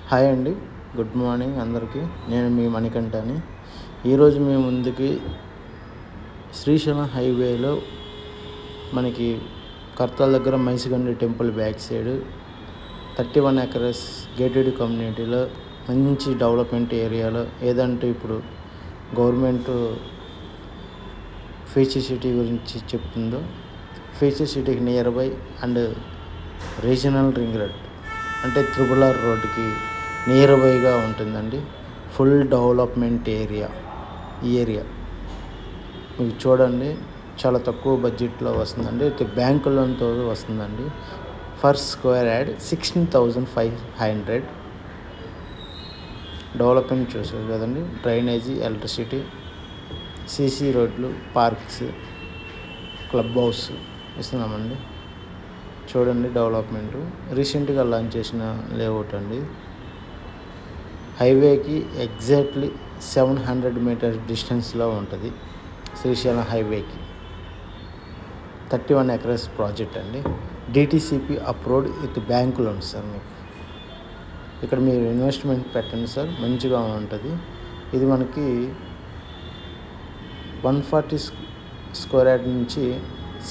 Hi అండి, good morning అందరికీ. నేను మీ మణికంఠని. ఈరోజు మీ ముందుకి శ్రీశైలం హైవేలో మనకి కర్తాల దగ్గర Maisigandi temple back side 31 acres gated కమ్యూనిటీలో మంచి డెవలప్మెంట్ ఏరియాలో, ఏదంటే ఇప్పుడు గవర్నమెంట్ ఫ్యూచర్ సిటీ గురించి చెప్తుందో, ఫ్యూచర్ సిటీకి near by and regional ring road అంటే RRR రోడ్డుకి నియర్ బైగా ఉంటుందండి. Full development area. ఈ ఏరియా మీకు చూడండి చాలా తక్కువ బడ్జెట్లో వస్తుందండి. అయితే బ్యాంకు లోన్తో వస్తుందండి. For square yard 16,500. డెవలప్మెంట్ చూసారు కదండి. డ్రైనేజీ, ఎలక్ట్రిసిటీ, సీసీ రోడ్లు, పార్క్స్, క్లబ్ హౌస్ ఇస్తున్నామండి. చూడండి డెవలప్మెంటు. రీసెంట్గా లాంచ్ చేసిన లేఅవుట్ అండి. హైవేకి ఎగ్జాక్ట్లీ 700 మీటర్స్ డిస్టెన్స్లో ఉంటుంది. శ్రీశైలం హైవేకి 31 acres ప్రాజెక్ట్ అండి. DTCP approved with bank loans sir. మీకు ఇక్కడ మీరు ఇన్వెస్ట్మెంట్ పెట్టండి సార్, మంచిగా ఉంటుంది. ఇది మనకి 140 స్క్వేర్ యార్డ్ నుంచి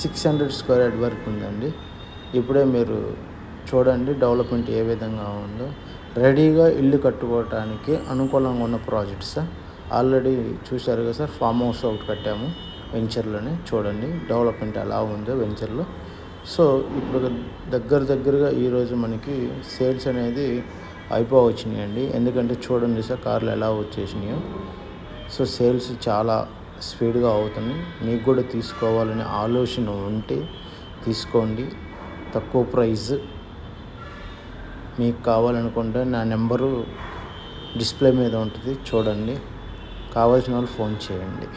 600 స్క్వేర్ యార్డ్ వరకు ఉందండి. ఇప్పుడే మీరు చూడండి డెవలప్మెంట్ ఏ విధంగా ఉందో. రెడీగా ఇల్లు కట్టుకోవటానికి అనుకూలంగా ఉన్న ప్రాజెక్ట్స్ సార్. ఆల్రెడీ చూశారు కదా సార్, ఫామ్ హౌస్ ఒకటి కట్టాము వెంచర్లోనే. చూడండి డెవలప్మెంట్ ఎలా ఉందో వెంచర్లో. సో ఇప్పుడు దగ్గరగా ఈరోజు మనకి సేల్స్ అనేది అయిపోవచ్చినాయండి. ఎందుకంటే చూడండి సార్ కార్లు ఎలా వచ్చేసినాయో. సో సేల్స్ చాలా స్పీడ్గా అవుతున్నాయి. మీకు కూడా తీసుకోవాలనే ఆలోచన ఉంటే తీసుకోండి. తక్కువ ప్రైస్. మీకు కావాలనుకుంటే నా నెంబరు డిస్ప్లే మీద ఉంటుంది, చూడండి. కావాల్సిన వాళ్ళు ఫోన్ చేయండి.